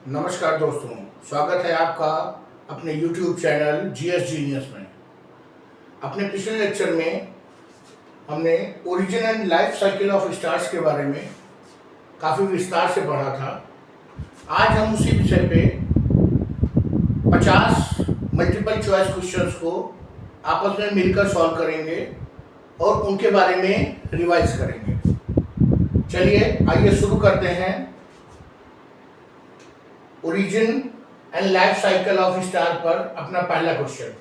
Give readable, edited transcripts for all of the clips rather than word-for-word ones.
नमस्कार दोस्तों, स्वागत है आपका अपने YouTube चैनल जीएस जीनियस में। अपने पिछले लेक्चर में हमने origin and life cycle of stars के बारे में काफ़ी विस्तार से पढ़ा था। आज हम उसी विषय पे 50 मल्टीपल चॉइस क्वेश्चंस को आपस में मिलकर सॉल्व करेंगे और उनके बारे में रिवाइज करेंगे। चलिए आइए शुरू करते हैं। Origin and life cycle of star पर अपना पहला question.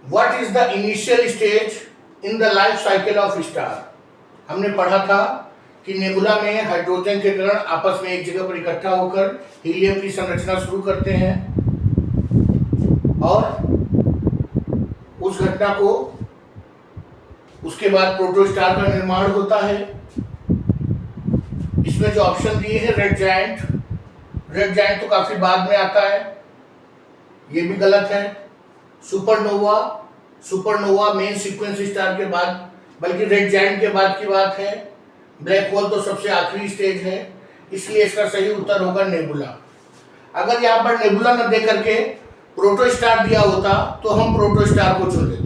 What is the initial stage in the life cycle of star? हमने पढ़ा था कि नेबुला में हाइड्रोजन के कण आपस में एक जगह पर इकट्ठा होकर हीलियम की संरचना शुरू करते हैं और उस घटना को उसके बाद प्रोटोस्टार का निर्माण होता है। इसमें जो ऑप्शन दिए हैं रेड जायंट तो काफी बाद में आता है, ये भी गलत है। सुपरनोवा मेन सीक्वेंस स्टार के बाद, बल्कि रेड जायंट के बाद की बात है। ब्लैक होल तो सबसे आखिरी स्टेज है, इसलिए इसका सही उत्तर होगा नेबुला। अगर यहाँ पर नेबुला न दे करके प्रोटोस्टार दिया होता तो हम प्रोटोस्टार को चुन लेते।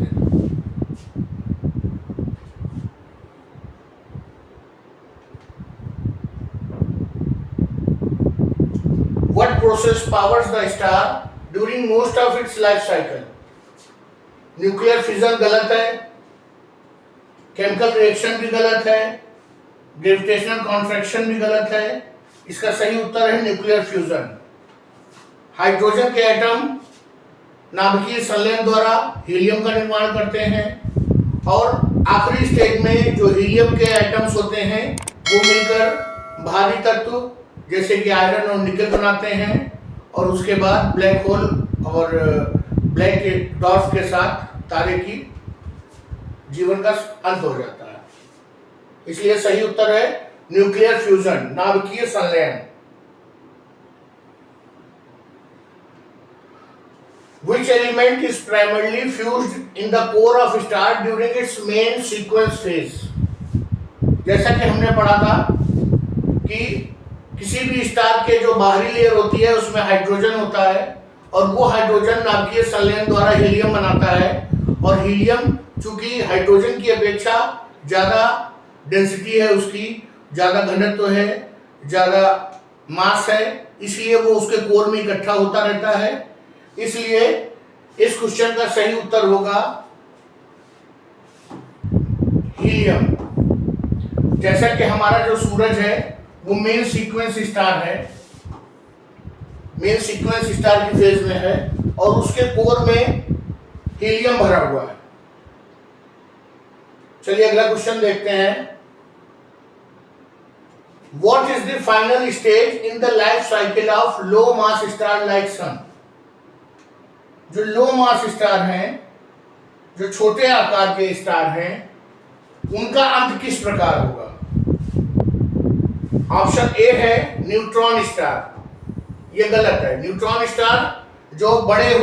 What process powers the star during most of its life cycle? Nuclear fission गलत है, केमिकल रिएक्शन भी गलत है, ग्रेविटेशनल कॉन्ट्रैक्शन भी गलत है। इसका सही उत्तर है न्यूक्लियर फ्यूजन। हाइड्रोजन के एटम नाभिकीय संलयन द्वारा हीलियम का निर्माण करते हैं और आखिरी स्टेज में जो हीलियम के एटम्स होते हैं वो मिलकर भारी तत्व जैसे कि आयरन और निकल बनाते हैं और उसके बाद ब्लैक होल और ब्लैक डॉर्फ के साथ तारे की जीवन का अंत हो जाता है। इसलिए सही उत्तर है न्यूक्लियर फ्यूजन, नाभिकीय संलयन। Which element is primarily fused in the core of star during its main sequence phase? जैसा कि हमने पढ़ा था कि किसी भी स्टार के जो बाहरी लेयर होती है उसमें हाइड्रोजन होता है और वो हाइड्रोजन नाभिकीय संलयन द्वारा हीलियम बनाता है और हीलियम चूंकि हाइड्रोजन की अपेक्षा ज़्यादा डेंसिटी है, उसकी ज़्यादा घनत्व है, ज़्यादा मास है, इसलिए वो उसके कोर में इकट्ठा होता रहता है। इसलिए इस क्वेश्चन का सही उत्तर होगा हीलियम। जैसा कि हमारा जो सूरज है वो मेन सीक्वेंस स्टार है, मेन सीक्वेंस स्टार की फेज में है और उसके कोर में हीलियम भरा हुआ है। चलिए अगला क्वेश्चन देखते हैं। What is the final stage in the life cycle of low mass star like sun? जो लो मास स्टार हैं, जो छोटे आकार के स्टार हैं, उनका अंत किस प्रकार होगा? ऑप्शन ए है न्यूट्रॉन स्टार, ये गलत है। न्यूट्रॉन स्टार जो बड़े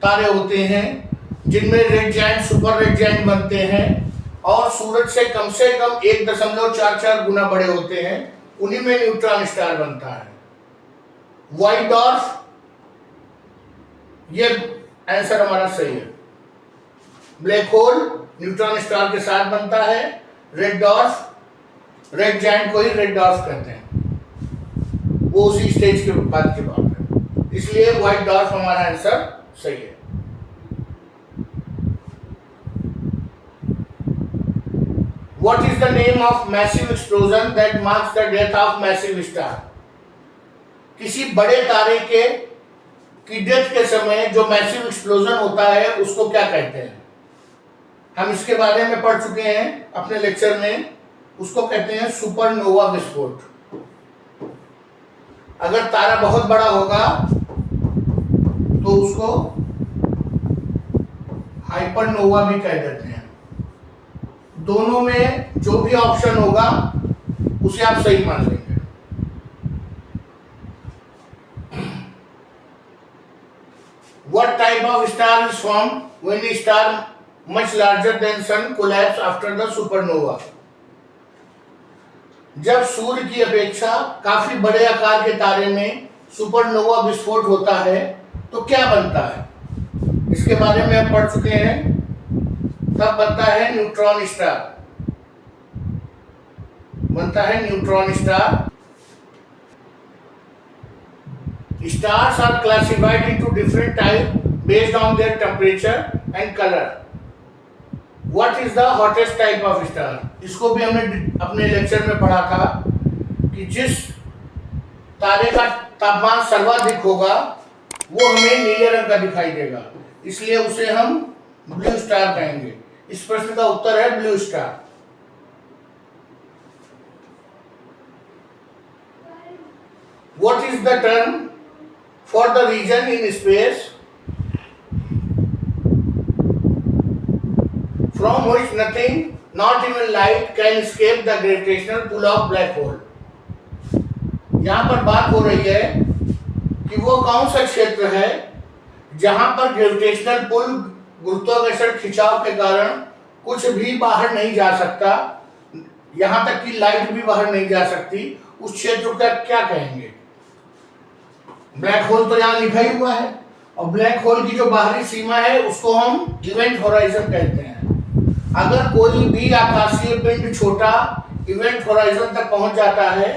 तारे होते हैं जिनमें red giant, super red giant बनते हैं और सूरज से कम 1.44 गुना बड़े होते हैं, उन्हीं में न्यूट्रॉन स्टार बनता है। व्हाइट डॉर्फ, ये आंसर हमारा सही है। ब्लैक होल न्यूट्रॉन स्टार के साथ बनता है। रेड डॉर्फ, रेड जायंट को ही रेड डॉर्फ कहते हैं, वो उसी स्टेज के बाद की बात है, इसलिए व्हाइट डॉर्फ हमारा आंसर सही है। What is the name of massive explosion that marks the death of massive star? किसी बड़े तारे की डेथ के समय जो मैसिव एक्सप्लोजन होता है उसको क्या कहते हैं? हम इसके बारे में पढ़ चुके हैं अपने लेक्चर में। उसको कहते हैं सुपरनोवा विस्फोट। अगर तारा बहुत बड़ा होगा तो उसको हाइपरनोवा भी कह देते हैं। दोनों में जो भी ऑप्शन होगा उसे आप सही मान लेंगे। What type of star is formed when a star much larger than sun collapse after the supernova? जब सूर्य की अपेक्षा काफी बड़े आकार के तारे में सुपरनोवा विस्फोट होता है तो क्या बनता है? इसके बारे में हम पढ़ चुके हैं। तब बनता है न्यूट्रॉन स्टार, बनता है neutron star. Stars are classified into different types based on their temperature and color. What is the hottest type of star? इसको भी हमने अपने लेक्चर में पढ़ा था कि जिस तारे का तापमान सर्वाधिक होगा वो हमें नीले रंग का दिखाई देगा, इसलिए उसे हम ब्लू स्टार कहेंगे। इस प्रश्न का उत्तर है blue star. What is the term for the region in space from which nothing, not even light, can escape the gravitational pull of black hole? यहाँ पर बात हो रही है कि वो कौन सा क्षेत्र है जहां पर ग्रेविटेशनल पुल, गुरुत्वाकर्षण खिंचाव के कारण कुछ भी बाहर नहीं जा सकता, यहां तक कि लाइट भी बाहर नहीं जा सकती। उस क्षेत्र को क्या कहेंगे? ब्लैक होल तो यहाँ लिखा ही हुआ है, और ब्लैक होल की जो बाहरी सीमा है उसको हम इवेंट होराइजन कहते हैं। अगर कोई भी आकाशीय पिंड छोटा इवेंट होराइजन तक पहुंच जाता है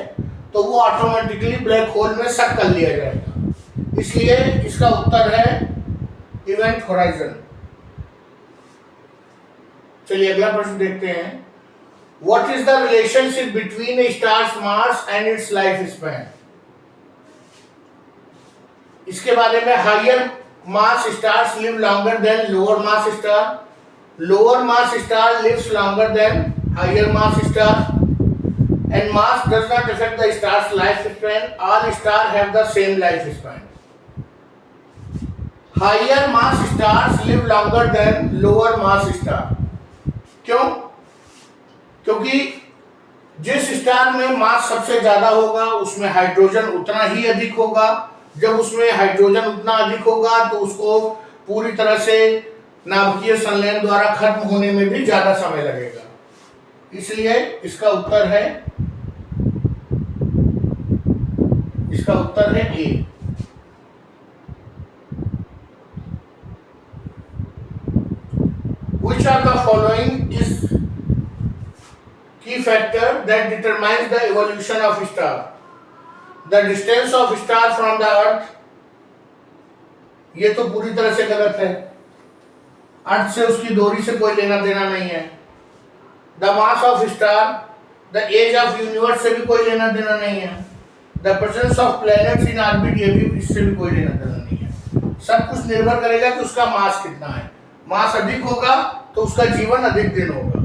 तो वो ऑटोमेटिकली ब्लैक होल में सक कर लिया जाएगा, इसलिए इसका उत्तर है इवेंट होराइजन। चलिए अगला प्रश्न देखते हैं। What is the relationship between a stars mass and its life span? इसके बारे में higher mass stars live longer than lower mass star, lower mass star lives longer than higher mass star, and mass does not affect the stars life span, all star have the same life span. Higher mass stars live longer than lower mass star. क्यों? क्योंकि जिस star में मास सबसे ज्यादा होगा उसमें hydrogen उतना ही अधिक होगा। जब उसमें हाइड्रोजन उतना अधिक होगा तो उसको पूरी तरह से नाभिकीय संलयन द्वारा खत्म होने में भी ज्यादा समय लगेगा, इसलिए इसका उत्तर है ए। Which of the following is key factor that determines the evolution of star? The distance of star from the earth, ये तो पूरी तरह से गलत है। अर्थ से उसकी दूरी से कोई लेना देना नहीं है। The mass of star, the age of universe से भी कोई लेना देना नहीं है। The presence of planets in orbit, ये भी इससे भी कोई लेना देना नहीं है। सब कुछ निर्भर करेगा कि उसका मास कितना है। मास अधिक होगा तो उसका जीवन अधिक दिन होगा।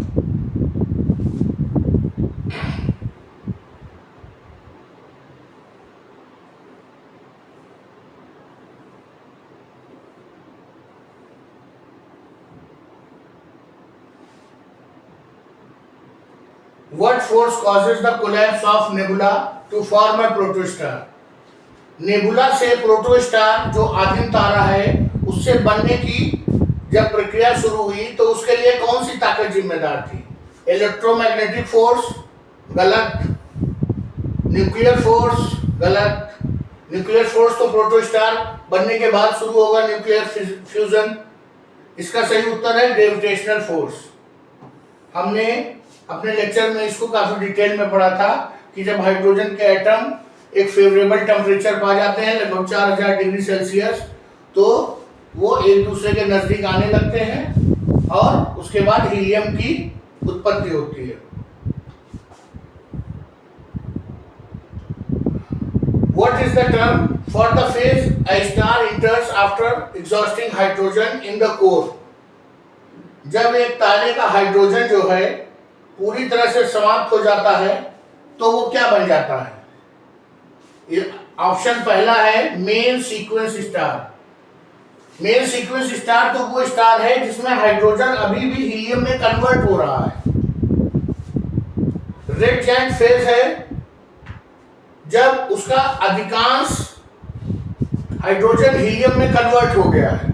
What force causes the collapse of nebula to form a protostar? Nebula से प्रोटोस्टार जो आदिम तारा है उससे बनने की जब प्रक्रिया शुरू हुई तो उसके लिए कौन सी ताकत जिम्मेदार थी? इलेक्ट्रोमैग्नेटिक फोर्स, गलत। न्यूक्लियर फोर्स, गलत। न्यूक्लियर फोर्स तो प्रोटोस्टार बनने के बाद शुरू होगा, न्यूक्लियर फ्यूजन। इसका सही उत्तर है ग्रेविटेशनल फोर्स। हमने अपने लेक्चर में इसको काफी डिटेल में पढ़ा था कि जब हाइड्रोजन के एटम एक फेवरेबल टेम्परेचर पा जाते हैं लगभग 4000 डिग्री सेल्सियस, तो वो एक दूसरे के नजदीक आने लगते हैं और उसके बाद हीलियम की उत्पत्ति होती है। What is the term for the phase a star enters after exhausting hydrogen in the core? जब एक तारे का हाइड्रोजन जो है पूरी तरह से समाप्त हो जाता है तो वो क्या बन जाता है? ऑप्शन पहला है main sequence star. Main sequence star तो वो स्टार है जिसमें हाइड्रोजन अभी भी हीलियम में कन्वर्ट हो रहा है। रेड जायंट फेज है जब उसका अधिकांश हाइड्रोजन हीलियम में कन्वर्ट हो गया है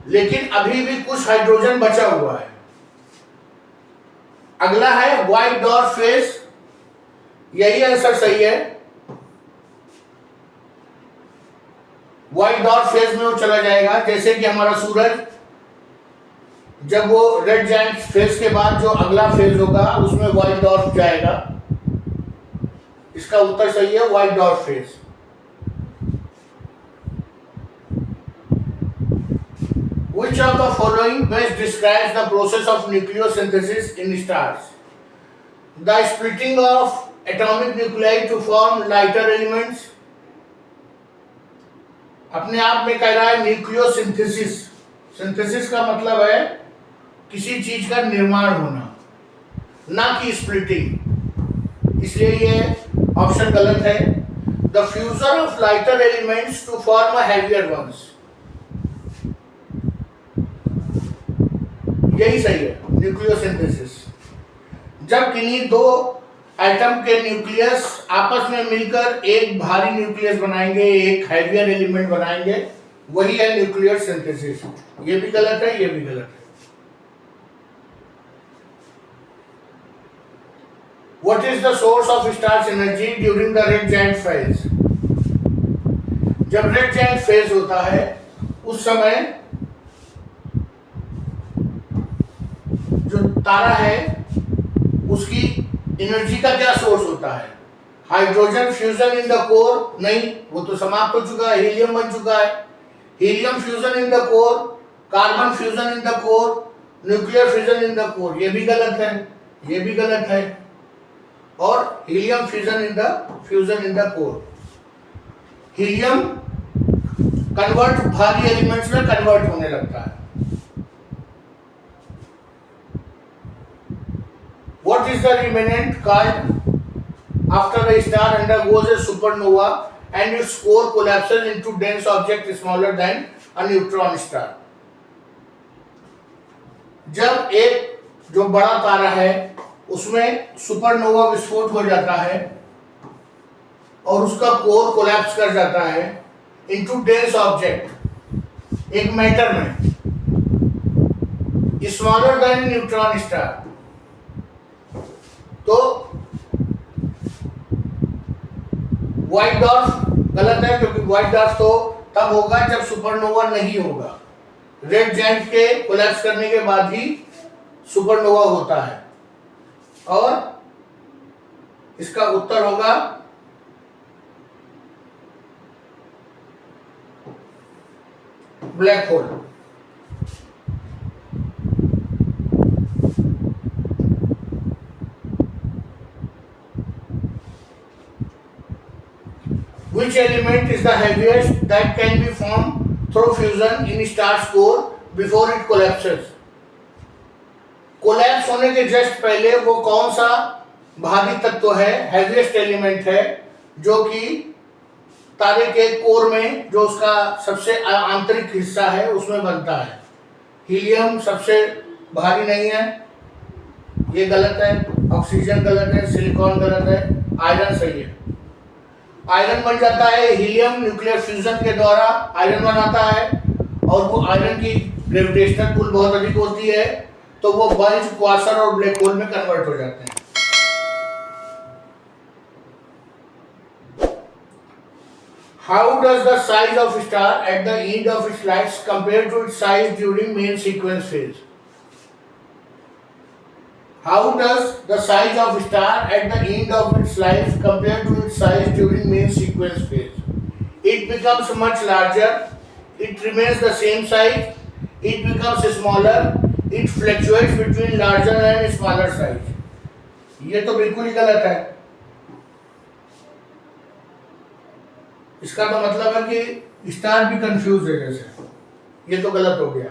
लेकिन अभी भी कुछ हाइड्रोजन बचा हुआ है। अगला है व्हाइट डॉर्फ फेज, यही आंसर सही है। व्हाइट डॉर्फ फेज में वो चला जाएगा, जैसे कि हमारा सूरज जब वो रेड जायंट फेज के बाद जो अगला फेज होगा उसमें व्हाइट डॉर्फ जाएगा। इसका उत्तर सही है, white dwarf phase. Which of the following best describes the process of nucleosynthesis in stars? The splitting of atomic nuclei to form lighter elements. अपने आप में कह रहा है न्यूक्लियोसिंथेसिस। सिंथेसिस का मतलब है किसी चीज का निर्माण होना, ना कि स्प्लिटिंग, इसलिए ये ऑप्शन गलत है। The fusion of lighter elements to form a heavier ones, यही सही है, न्यूक्लियोसिंथेसिस। जब किन्हीं दो एटम के न्यूक्लियस आपस में मिलकर एक भारी न्यूक्लियस बनाएंगे, एक हैवियर एलिमेंट बनाएंगे, वही है न्यूक्लियर सिंथेसिस। ये भी गलत है, ये भी गलत है। What is the source of star's energy during the red giant phase? जब रेड जायंट फेज होता है उस समय जो तारा है उसकी एनर्जी का क्या सोर्स होता है? Hydrogen fusion in the core? नहीं, वो तो समाप्त हो चुका है, हीलियम बन चुका है। Helium fusion in the core, carbon fusion in the core, nuclear fusion in the core, ये भी गलत है, ये भी गलत है। और helium fusion in the core, helium convert भारी एलिमेंट्स में कन्वर्ट होने लगता है। What is the remnant called after the star undergoes a supernova and its core collapses into dense object smaller than a neutron star? जब एक जो बड़ा तारा है उसमें सुपरनोवा विस्फोट हो जाता है और उसका कोर कोलैप्स कर जाता है इनटू डेंस ऑब्जेक्ट, एक मैटर में, स्मॉलर देन न्यूट्रॉन स्टार, तो व्हाइट डॉर्फ गलत है, क्योंकि व्हाइट डॉर्फ तो तब होगा जब सुपरनोवा नहीं होगा। रेड जायंट के कोलैप्स करने के बाद ही सुपरनोवा होता है। और इसका उत्तर होगा black hole. Which element is the heaviest that can be formed through fusion in star's core before it collapses? Collapse होने के जस्ट पहले वो कौन सा भारी तत्व है, हेवीएस्ट एलिमेंट है, जो कि तारे के कोर में, जो उसका सबसे आंतरिक हिस्सा है, उसमें बनता है? हीलियम सबसे भारी नहीं है, ये गलत है। ऑक्सीजन गलत है, सिलिकॉन गलत है, आयरन सही है। आयरन बन जाता है, हीलियम न्यूक्लियर फ्यूजन के द्वारा आयरन बनाता है, और वो आयरन की ग्रेविटेशनल पुल बहुत अधिक होती है, तो वो बल्ज, क्वासर और ब्लैक होल में कन्वर्ट हो जाते हैं। How does the size of star at the end of its life compare to its size during main sequence phase? How does the size of star at the end of its life compare to its size during main sequence phase? It becomes much larger, it remains the same size, it becomes smaller, it fluctuates between larger and smaller size. ये तो बिल्कुल ही गलत है। इसका तो मतलब है कि स्टार भी कंफ्यूज है जैसे, ये तो गलत हो गया।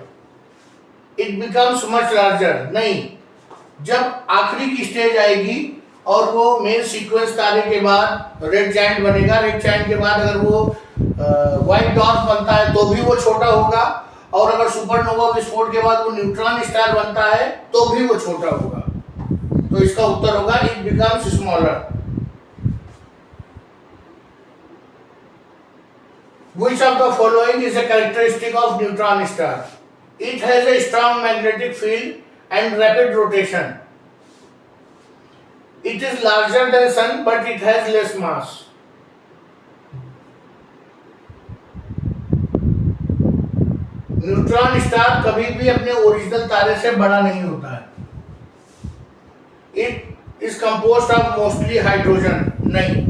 इट बिकम्स मच लार्जर, नहीं, जब आखिरी की स्टेज आएगी और वो मेन सीक्वेंस तारे के बाद रेड जायंट बनेगा, रेड जायंट के बाद अगर वो व्हाइट डॉर्फ बनता है तो भी वो छोटा होगा, और अगर सुपरनोवा विस्फोट के बाद वो न्यूट्रॉन स्टार बनता है तो भी वो छोटा होगा। तो इसका उत्तर होगा it becomes smaller. Which of the following is a characteristic of neutron star? It has a strong magnetic field and rapid rotation. It is larger than sun, but it has less mass. Neutron star कभी भी अपने original तारे से बड़ा नहीं होता है. It is composed of mostly hydrogen. नहीं.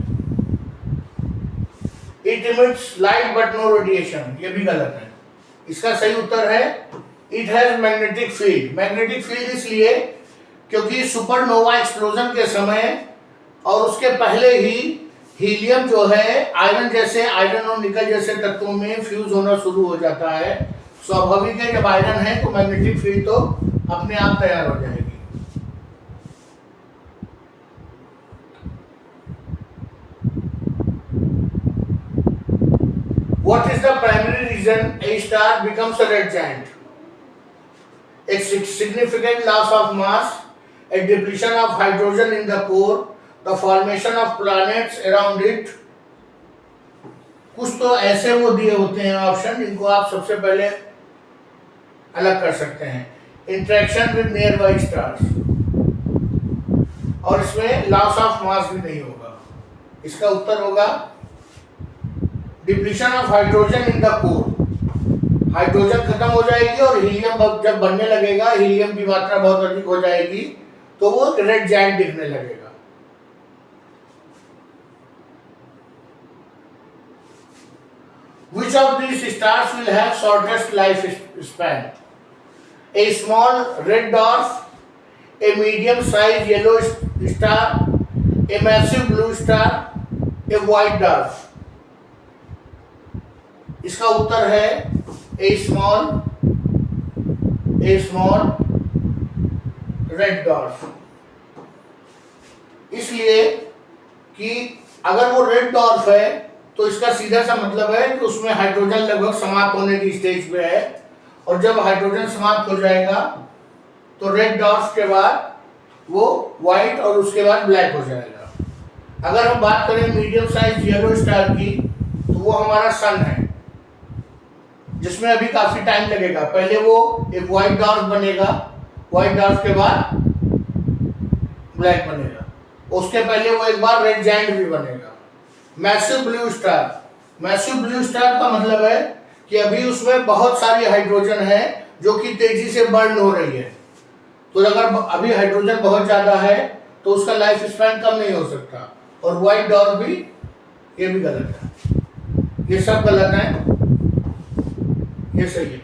It emits light but no radiation. ये भी गलत है. इसका सही उत्तर है it has magnetic field. Magnetic field इसलिए क्योंकि सुपरनोवा एक्सप्लोजन के समय और उसके पहले ही हीलियम जो है आयरन और निकल जैसे तत्वों में फ्यूज होना शुरू हो जाता है. स्वाभाविक है जब आयरन है तो मैग्नेटिक फील्ड तो अपने आप तैयार हो जाएगी. What is the primary reason a star becomes a red giant? A significant loss of mass, a depletion of hydrogen in the core, the formation of planets around it. कुछ तो ऐसे वो दिए होते हैं ऑप्शन जिनको आप सबसे पहले अलग कर सकते हैं. Interaction with near by stars. और इसमें लॉस ऑफ मास भी नहीं होगा. इसका उत्तर होगा depletion of hydrogen in the core. Hydrogen खत्म हो जाएगी और हीलियम जब बनने लगेगा, हीलियम की मात्रा बहुत अधिक हो जाएगी तो वो रेड जायंट दिखने लगेगा. Which of these stars will have shortest life span? A small red dwarf, a medium-sized yellow star, a massive blue star, a white dwarf. इसका उत्तर है a small red dwarf. इसलिए कि अगर वो रेड डॉर्फ है तो इसका सीधा सा मतलब है कि उसमें हाइड्रोजन लगभग समाप्त होने की स्टेज पे है. और जब हाइड्रोजन समाप्त हो जाएगा तो रेड डॉर्फ के बाद वो व्हाइट और उसके बाद ब्लैक हो जाएगा. अगर हम बात करें मीडियम साइज येलो स्टार की तो वो हमारा सन है जिसमें अभी काफी टाइम लगेगा. पहले वो एक व्हाइट डॉर्फ बनेगा, व्हाइट डॉर्फ के बाद ब्लैक बनेगा, उसके पहले वो एक बार रेड जायंट भी बनेगा. मैसिव ब्लू स्टार का मतलब है कि अभी उसमें बहुत सारी हाइड्रोजन है जो कि तेजी से बर्न हो रही है. तो अगर अभी हाइड्रोजन बहुत ज्यादा है तो उसका लाइफ स्पैन कम नहीं हो सकता. और व्हाइट डॉर्फ भी, ये भी गलत है. ये सब गलत है, ये सही है.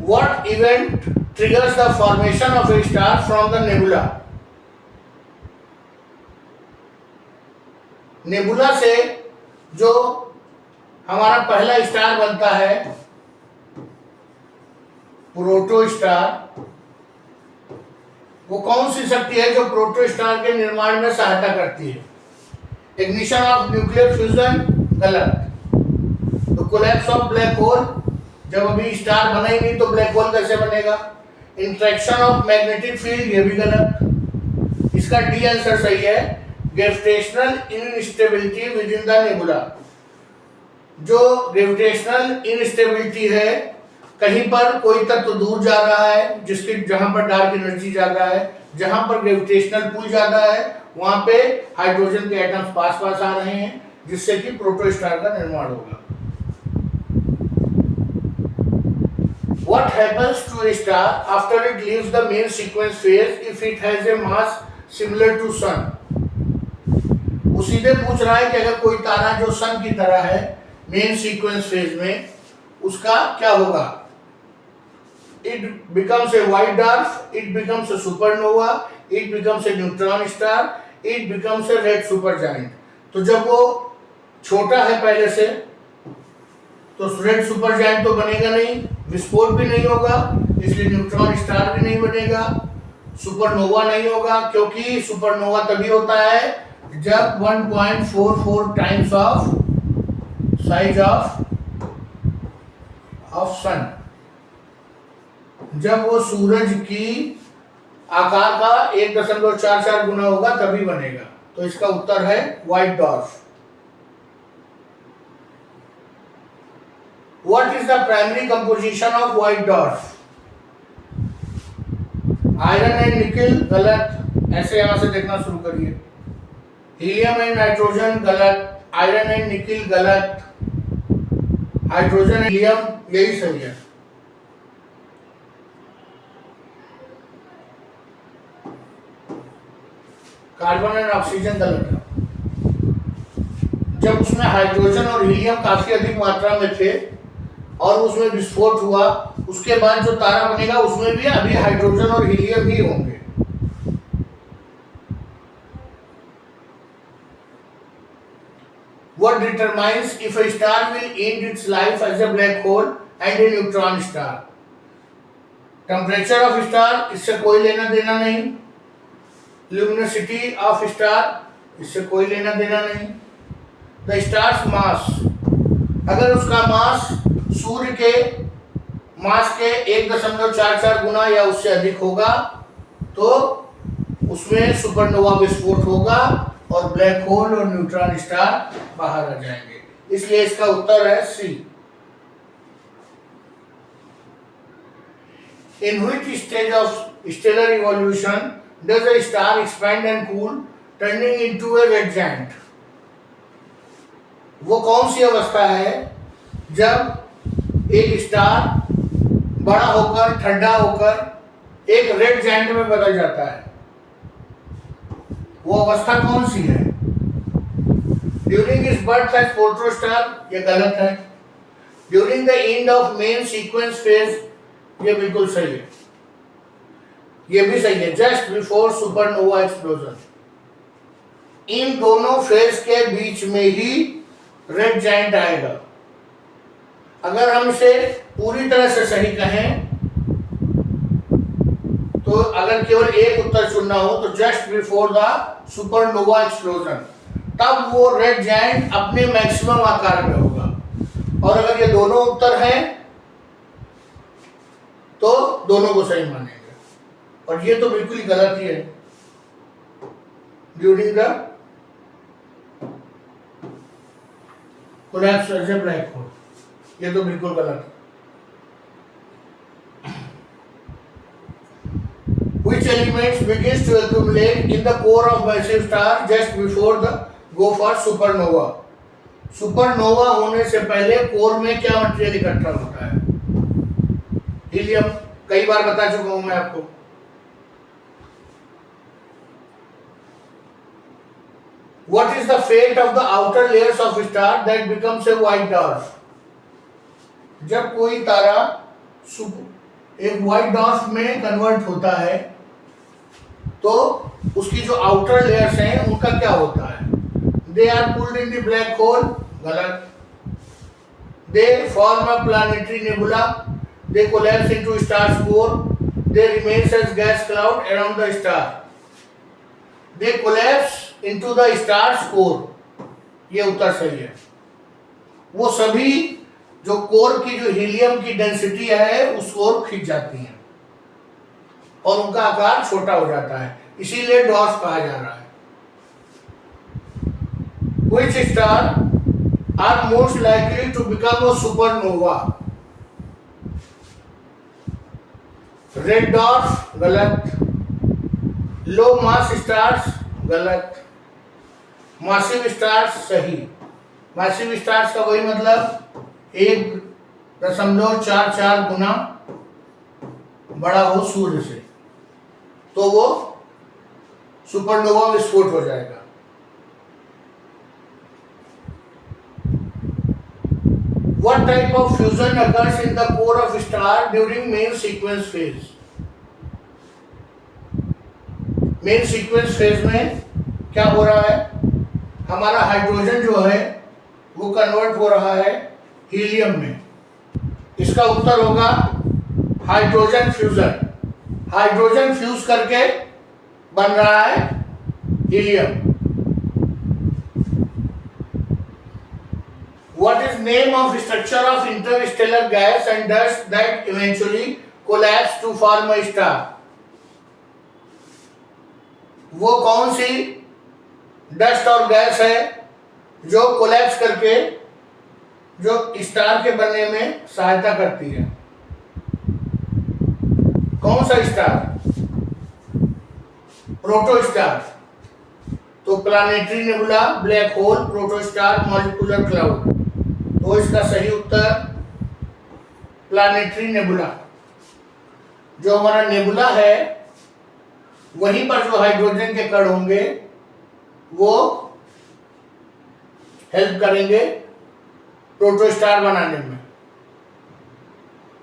What event triggers the formation of a star from the nebula? Nebula से जो हमारा पहला स्टार बनता है प्रोटो स्टार, वो कौन सी शक्ति है जो प्रोटो स्टार के निर्माण में सहायता करती है? Ignition of nuclear fusion. गलत. तो कोलैप्स ऑफ ब्लैक होल. जब अभी स्टार बना ही नहीं तो ब्लैक होल कैसे बनेगा? Interaction of magnetic field. ये भी गलत. इसका डी आंसर सही है. Gravitational instability with in the nebula. जो ग्रेविटेशनल इनस्टेबिलिटी है, कहीं पर कोई तत्व दूर जा रहा है जिसके जहां पर डार्क एनर्जी ज्यादा है, जहां पर ग्रेविटेशनल पुल ज्यादा है वहां पे हाइड्रोजन के एटम्स पास पास आ रहे हैं जिससे कि प्रोटो स्टार का निर्माण होगा. What happens to a star after it leaves the main sequence phase if it has a mass similar to sun? वो सीधे पूछ रहा है कि अगर कोई तारा जो सन की तरह है मेन सीक्वेंस फेज में, उसका क्या होगा? It becomes a white dwarf, it becomes a supernova, it becomes a neutron star, it becomes a red supergiant. तो जब वो छोटा है पहले से तो रेड सुपरजायंट तो बनेगा नहीं, विस्फोट भी नहीं होगा, इसलिए न्यूट्रॉन स्टार भी नहीं बनेगा, सुपरनोवा नहीं होगा, क्योंकि सुपरनोवा तभी होता है जब 1.44 टाइम्स ऑफ साइज ऑफ सन, जब वो सूरज की आकार का 1.44 गुना होगा तभी बनेगा. तो इसका उत्तर है white dwarf. What is the primary composition of white dwarf? Iron and nickel गलत, ऐसे यहां से देखना शुरू करिए। हीलियम एंड नाइट्रोजन गलत, आयरन एंड निकिल गलत, हाइड्रोजन हीलियम यही सही है। कार्बन एंड ऑक्सीजन गलत है। जब उसमें हाइड्रोजन और हीलियम काफी अधिक मात्रा में थे और उसमें विस्फोट हुआ, उसके बाद जो तारा बनेगा उसमें भी अभी हाइड्रोजन और हीलियम ही होंगे। What determines if a star will end its life as a black hole and a neutron star? Temperature of star, इससे कोई लेना देना नहीं। ल्यूमिनोसिटी ऑफ स्टार, इससे कोई लेना देना नहीं। द स्टार्स मास, अगर उसका मास सूर्य के मास के 1.44 गुना या उससे अधिक होगा तो उसमें सुपरनोवा विस्फोट होगा और ब्लैक होल और न्यूट्रॉन स्टार बाहर आ जाएंगे। इसलिए इसका उत्तर है C. In which stage of stellar evolution does a star expand and cool turning into a red giant? वो कौन सी अवस्था है जब एक स्टार बड़ा होकर ठंडा होकर एक रेड जायंट में बदल जाता है? वो अवस्था कौन सी है? ड्यूरिंग इस बर्थ एज प्रोटोस्टार, ये गलत है। During the end of main sequence phase, ये बिल्कुल सही है। ये भी सही है। जस्ट बिफोर सुपरनोवा एक्सप्लोजन, इन दोनों फेज के बीच में ही रेड जायंट आएगा। अगर हम इसे पूरी तरह से सही कहें तो अगर केवल एक उत्तर चुनना हो तो just before the supernova explosion, तब वो रेड जायंट अपने मैक्सिमम आकार में होगा। और अगर ये दोनों उत्तर हैं तो दोनों को सही मानेंगे। और ये तो बिल्कुल ही गलत ही है। During the collapse as a black hole, ये तो बिल्कुल गलत है। Which elements begins to accumulate in the core of massive star just before the go for supernova? Supernova होने से पहले कोर में क्या मटेरियल इकट्ठा होता है? हीलियम, कई बार बता चुका हूं मैं आपको। What is the fate of the outer layers of star that becomes a white dwarf? जब कोई तारा एक व्हाइट डॉर्फ में कन्वर्ट होता है तो उसकी जो आउटर लेयर्स हैं उनका क्या होता है? They are pulled in the black hole, गलत। They form a planetary nebula, they collapse into star's core, they remains as gas cloud around the star, they collapse into the star's core, ये उत्तर सही है। वो सभी जो core की जो हीलियम की डेंसिटी है उस ओर खिंच जाती हैं और उनका आकार छोटा हो जाता है, इसीलिए डॉर्फ कहा जा रहा है। Which star are most likely to become a supernova? Red dwarf, गलत। लो मास स्टार्स, गलत। मासिव स्टार्स, सही। मासिव स्टार्स का वही मतलब 1.44 गुना बड़ा हो सूर्य से, तो वो सुपरनोवा विस्फोट हो जाएगा। What type of fusion occurs in the core of star during main sequence phase? Main sequence phase में क्या हो रहा है? हमारा हाइड्रोजन जो है वो कन्वर्ट हो रहा है हीलियम में। इसका उत्तर होगा हाइड्रोजन फ्यूजन। हाइड्रोजन फ्यूज करके बन रहा है helium. What is name of structure of interstellar gas and dust that eventually collapse to form a star? वो कौन सी डस्ट और गैस है जो कोलैप्स करके जो स्टार के बनने में सहायता करती है? कौन सा स्टार? प्रोटोस्टार, तो planetary nebula, black hole, protostar, molecular cloud. तो इसका सही उत्तर प्लानेटरी नेबुला। जो हमारा नेबुला है वहीं पर जो हाइड्रोजन के कण होंगे वो हेल्प करेंगे प्रोटोस्टार बनाने में।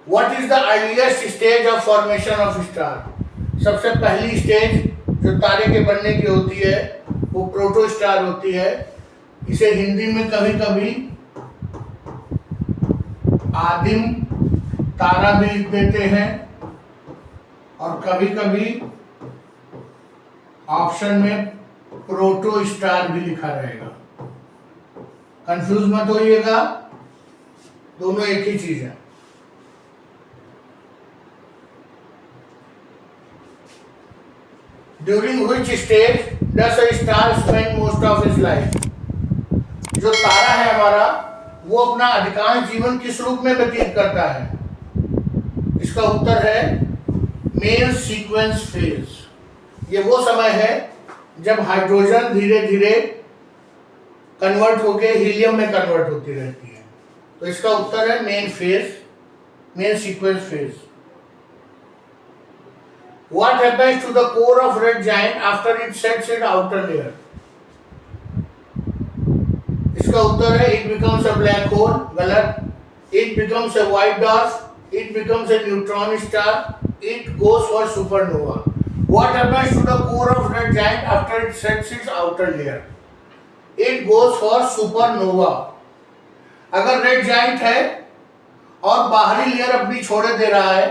What is the earliest stage of formation of star? सबसे पहली स्टेज जो तारे के बनने की होती है वो प्रोटोस्टार होती है। इसे हिंदी में कभी कभी आदिम तारा भी लिख देते हैं और कभी कभी ऑप्शन में प्रोटोस्टार भी लिखा रहेगा। कंफ्यूज मत होइएगा, दोनों एक ही चीज है। During which stage does a star spend most of its life? जो तारा है हमारा वो अपना अधिकांश जीवन किस रूप में व्यतीत करता है? इसका उत्तर है मेन सीक्वेंस फेज। ये वो समय है जब हाइड्रोजन धीरे धीरे कन्वर्ट होके हीलियम में कन्वर्ट होती रहती है। तो इसका उत्तर है main phase, main sequence phase. What happens to the core of red giant after it sets its outer layer? इसका उत्तर है it becomes a black hole, गलत। It becomes a white dwarf, it becomes a neutron star, it goes for supernova. What happens to the core of red giant after it sets its outer layer? It goes for supernova. अगर red giant है और बाहरी layer अपनी छोड़े दे रहा है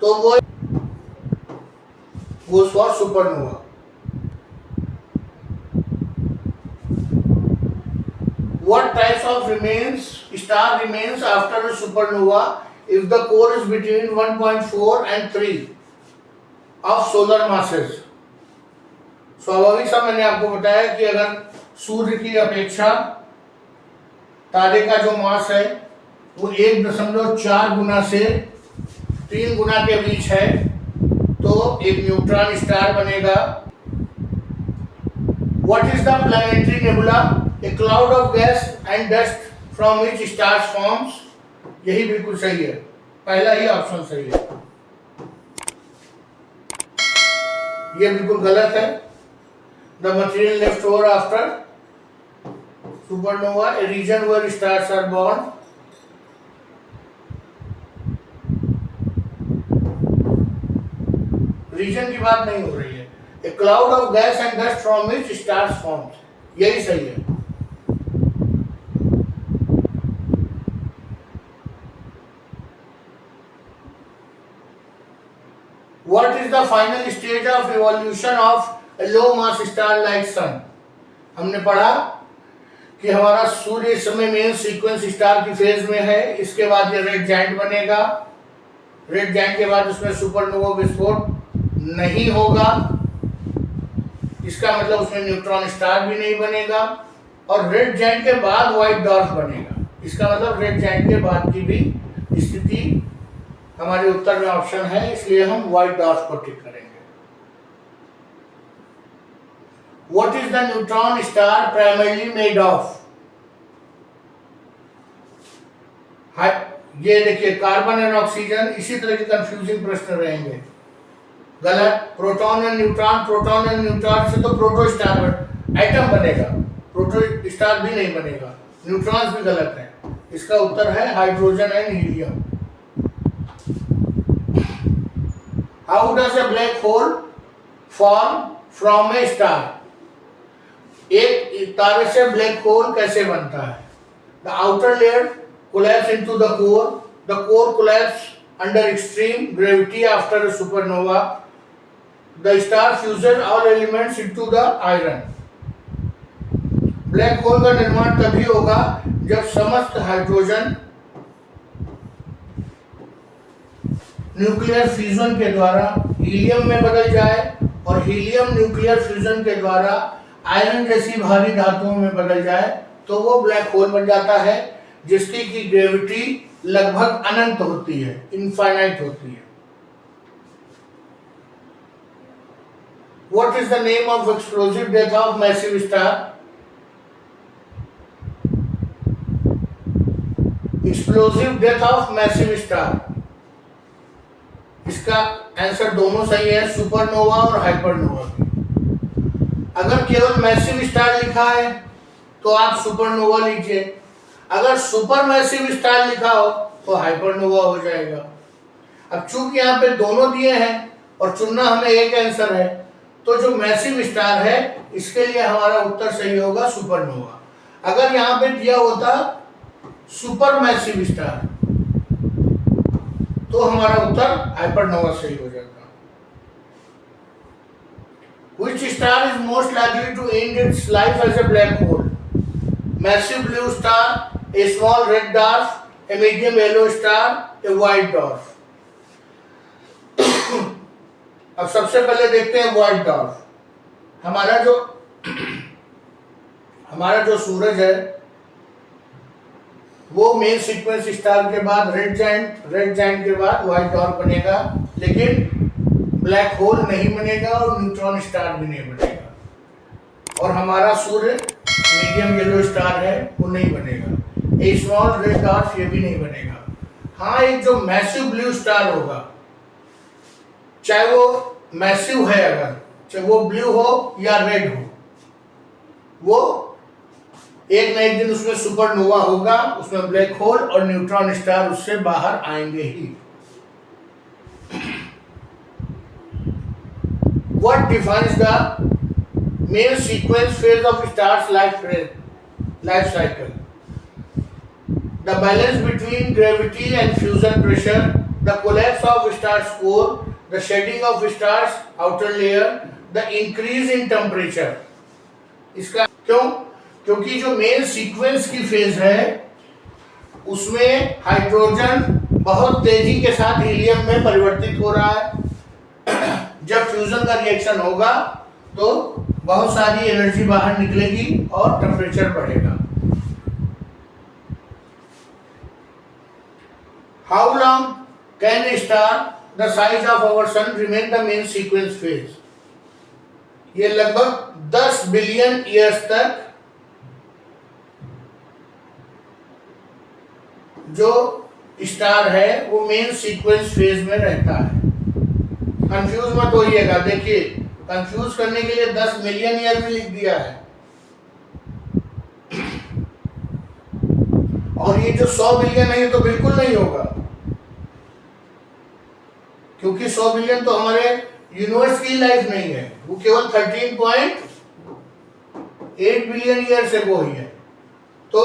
तो वो goes for supernova. What types of star remains after a supernova if the core is between 1.4 and 3 of solar masses? स्वाभाविक सा मैंने आपको बताया कि अगर सूर्य की अपेक्षा तारे का जो मास है वो 1.4 गुना से 3 गुना के बीच है तो एक न्यूट्रॉन स्टार बनेगा। What is the planetary nebula? A cloud of gas and dust from which stars forms? यही बिल्कुल सही है, पहला ही ऑप्शन सही है। ये बिल्कुल गलत है। The material left over after supernova, a region where stars are born. Region की बात नहीं हो रही है। A cloud of gas and dust from which stars forms, यही सही है। What is the final stage of evolution of a low mass star like sun? हमने पढ़ा कि हमारा सूर्य इस समय मेन सीक्वेंस स्टार की फेज में है। इसके बाद ये रेड जाइंट बनेगा। रेड जाइंट के बाद उसमें सुपरनोवा विस्फोट नहीं होगा। इसका मतलब उसमें न्यूट्रॉन स्टार भी नहीं बनेगा और रेड जाइंट के बाद व्हाइट डॉर्फ बनेगा। इसका मतलब रेड जाइंट के बाद की भी स्थिति हमारे उत्तर में ऑप्शन है, इसलिए हम व्हाइट डॉर्फ को टिक करेंगे। What is the neutron star primarily made of? ये देखिए कार्बन एंड ऑक्सीजन, इसी तरह के कंफ्यूजिंग प्रश्न रहेंगे। गलत। Proton and neutron, proton and neutron से तो प्रोटोस्टार एटम बनेगा, प्रोटोस्टार भी नहीं बनेगा। न्यूट्रॉन्स भी गलत है। इसका उत्तर है hydrogen and helium. How does a black hole form from A star? एक तारे से ब्लैक होल कैसे बनता है? The outer layer collapse into the core, the core collapse under extreme gravity after a supernova, the star fuses all elements into the iron. Black hole का निर्माण तभी होगा जब समस्त हाइड्रोजन न्यूक्लियर फ्यूजन के द्वारा हीलियम में बदल जाए और हीलियम न्यूक्लियर फ्यूजन के द्वारा आयरन जैसी भारी धातुओं में बदल जाए तो वो ब्लैक होल बन जाता है, जिसकी की ग्रेविटी लगभग अनंत होती है, इनफाइनाइट होती है। What is the name of explosive death of massive star? Explosive death of massive star. इसका आंसर दोनों सही है, सुपरनोवा और हाइपरनोवा। अगर केवल मैसिव स्टार लिखा है तो आप सुपरनोवा लीजिए, अगर सुपर मैसिव स्टार लिखा हो तो हाइपरनोवा हो जाएगा। अब चूंकि यहाँ पे दोनों दिए हैं और चुनना हमें एक आंसर है, तो जो मैसिव स्टार है इसके लिए हमारा उत्तर सही होगा सुपरनोवा। अगर यहाँ पे दिया होता सुपर मैसिव स्टार तो हमारा उत्तर हाइपरनोवा सही हो जाता। Which star is most likely to end its life as a black hole? Massive blue star, a small red dwarf, a medium yellow star, a white dwarf. अब सबसे पहले देखते हैं व्हाइट डॉर्फ। हमारा जो सूरज है वो मेन सीक्वेंस स्टार के बाद रेड जायंट के बाद व्हाइट डॉर्फ बनेगा, लेकिन ब्लैक होल नहीं बनेगा और न्यूट्रॉन स्टार भी नहीं बनेगा। और हमारा सूर्य मीडियम येलो स्टार है वो नहीं बनेगा। ए स्मॉल रेड डॉर्फ ये भी नहीं बनेगा। हाँ, एक जो मैसिव ब्लू स्टार होगा, चाहे वो मैसिव है, अगर चाहे वो ब्लू हो या रेड हो, वो एक न एक दिन उसमें सुपरनोवा होगा, उसमें ब्लैक होल और न्यूट्रॉन स्टार उससे बाहर आएंगे ही। What defines the main sequence phase of star's life cycle? The balance between gravity and fusion pressure, the collapse of star's core, the shedding of star's outer layer, the increase in temperature. इसका क्योंकि जो main sequence की phase है उसमें hydrogen बहुत तेजी के साथ हीलियम में परिवर्तित हो रहा है। जब फ्यूजन का रिएक्शन होगा तो बहुत सारी एनर्जी बाहर निकलेगी और टेम्परेचर बढ़ेगा। How long can a star the size of our sun remain the main sequence phase? ये लगभग 10 बिलियन ईयर्स तक जो स्टार है वो मेन सीक्वेंस फेज में रहता है। कंफ्यूज मत होइएगा, देखिए कंफ्यूज करने के लिए 10 मिलियन ईयर भी लिख दिया है, और ये जो 100 बिलियन है ये तो बिल्कुल नहीं होगा, क्योंकि 100 बिलियन तो हमारे यूनिवर्स की लाइफ नहीं है, वो केवल 13.8 बिलियन ईयर से वो ही है, तो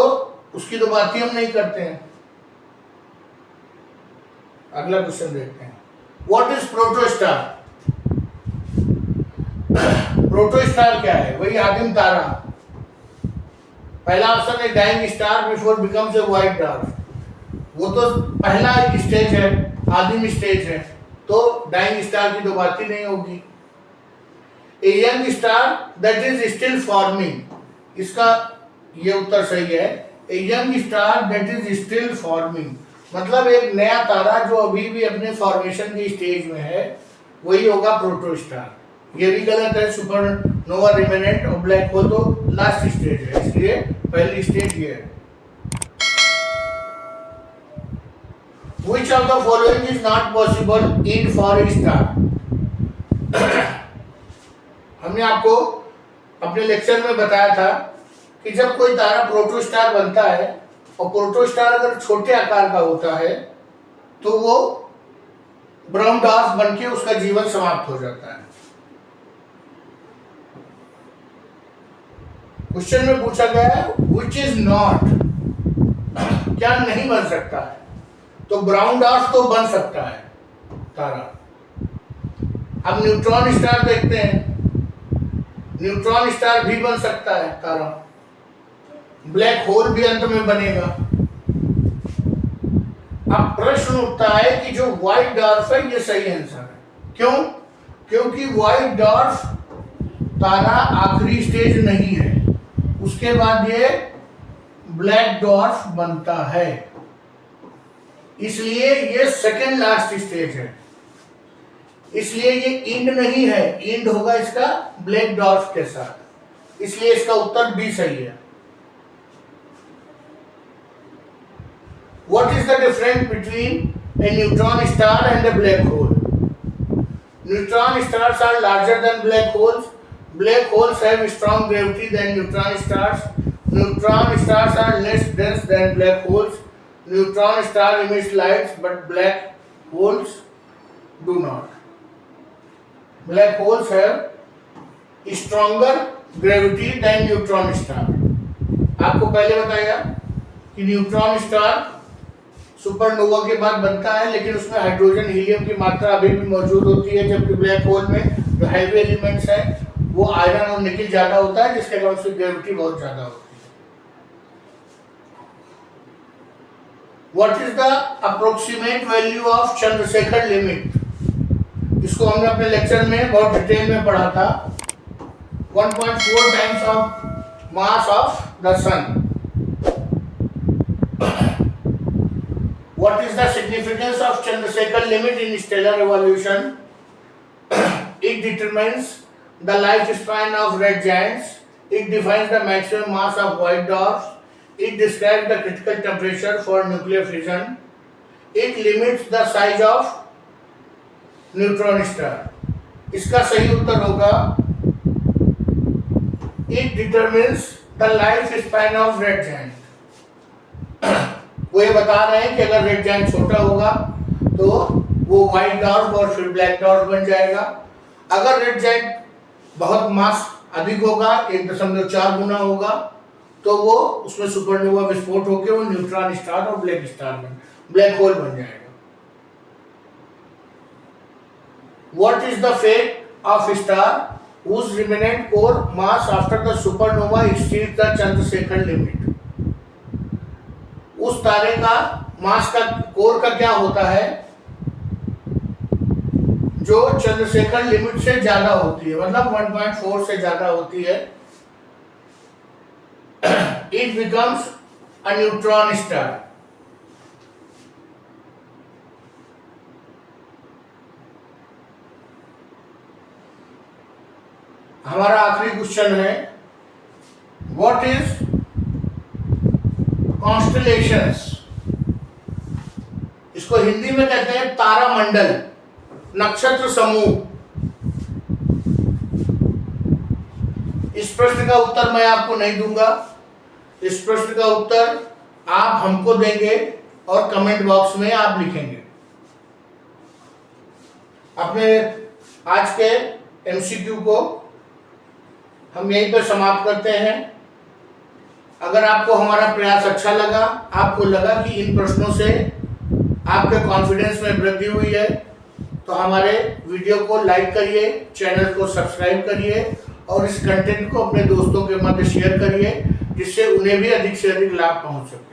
उसकी तो बात ही हम नहीं करते हैं। अगला क्वेश्चन देखते हैं। What is protostar? प्रोटोस्टार क्या है? वही आदिम तारा। पहला ऑप्शन है dying star before becomes a white dwarf, वो तो पहला स्टेज है, आदिम स्टेज है, तो डाइंग स्टार की तो बात ही नहीं होगी। A young star that is still forming, इसका ये उत्तर सही है। A young star that is still forming मतलब एक नया तारा जो अभी भी अपने फॉर्मेशन की स्टेज में है, वही होगा प्रोटोस्टार। ये भी गलत है, सुपरनोवा रिमेनेंट और ब्लैक होल तो लास्ट स्टेज है, इसलिए पहली स्टेज ये है। Which of the following is not possible in for a star? हमने आपको अपने लेक्चर में बताया था कि जब कोई तारा प्रोटोस्टार बनता है और प्रोटोस्टार अगर छोटे आकार का होता है तो वो ब्राउन डॉर्फ बनके उसका जीवन समाप्त हो जाता है। क्वेश्चन में पूछा गया है व्हिच इज नॉट, क्या नहीं बन सकता है, तो ब्राउन डॉर्फ तो बन सकता है तारा। अब न्यूट्रॉन स्टार देखते हैं, न्यूट्रॉन स्टार भी बन सकता है तारा, ब्लैक होल भी अंत में बनेगा। अब प्रश्न उठता है कि जो व्हाइट डॉर्फ है ये सही आंसर है। क्यों? क्योंकि व्हाइट डॉर्फ तारा आखिरी स्टेज नहीं है, उसके बाद ये ब्लैक डॉर्फ बनता है, इसलिए ये सेकेंड लास्ट स्टेज है। इसलिए ये इंड नहीं है, इंड होगा इसका ब्लैक डॉर्फ के साथ, इसलिए इसका उत्तर बी सही है। What is the difference between a neutron star and a black hole? Neutron stars are larger than black holes. Black holes have strong gravity than neutron stars. Neutron stars are less dense than black holes. Neutron star emits lights, but black holes do not. Black holes have stronger gravity than neutron star. आपको पहले बताया कि neutron star supernova के बाद बनता है, लेकिन उसमें हाइड्रोजन हीलियम की मात्रा अभी भी मौजूद होती है, जबकि ब्लैक होल में जो हैवी एलिमेंट्स है वो आयरन और निकल ज्यादा होता है, जिसके कारण उसकी ग्रेविटी बहुत ज्यादा होती है। What is the approximate value of Chandrashekhar limit? इसको हमने अपने लेक्चर में बहुत डिटेल में पढ़ा था। 1.4 times of mass of the sun. What is the significance of Chandrasekhar limit in stellar evolution? It determines the lifespan of red giants. It defines the maximum mass of white dwarfs. It describes the critical temperature for nuclear fission. It limits the size of neutron star. इसका सही उत्तर होगा It determines the lifespan of red giant. वो ये बता रहे हैं कि अगर रेड जायंट छोटा होगा तो वो व्हाइट डॉर्फ और फिर ब्लैक डॉर्फ बन जाएगा। अगर रेड जायंट बहुत मास अधिक होगा, 1.4 गुना होगा, तो वो उसमें सुपरनोवा विस्फोट होकर वो न्यूट्रॉन स्टार और ब्लैक होल बन जाएगा। What is the fate of star whose remnant core mass after the supernova exceeds the Chandrasekhar limit? उस तारे का मास का कोर का क्या होता है जो चंद्रशेखर लिमिट से ज्यादा होती है, मतलब 1.4 से ज्यादा होती है। It becomes a neutron star. हमारा आखिरी क्वेश्चन है व्हाट इज कॉन्स्टलेशंस? इसको हिंदी में कहते हैं तारामंडल, नक्षत्र समूह। इस प्रश्न का उत्तर मैं आपको नहीं दूंगा, इस प्रश्न का उत्तर आप हमको देंगे और कमेंट बॉक्स में आप लिखेंगे। अपने आज के एमसीक्यू को हम यहीं पर समाप्त करते हैं। अगर आपको हमारा प्रयास अच्छा लगा, आपको लगा कि इन प्रश्नों से आपके कॉन्फिडेंस में वृद्धि हुई है, तो हमारे वीडियो को लाइक करिए, चैनल को सब्सक्राइब करिए और इस कंटेंट को अपने दोस्तों के मध्य शेयर करिए, जिससे उन्हें भी अधिक से अधिक लाभ पहुंच सके।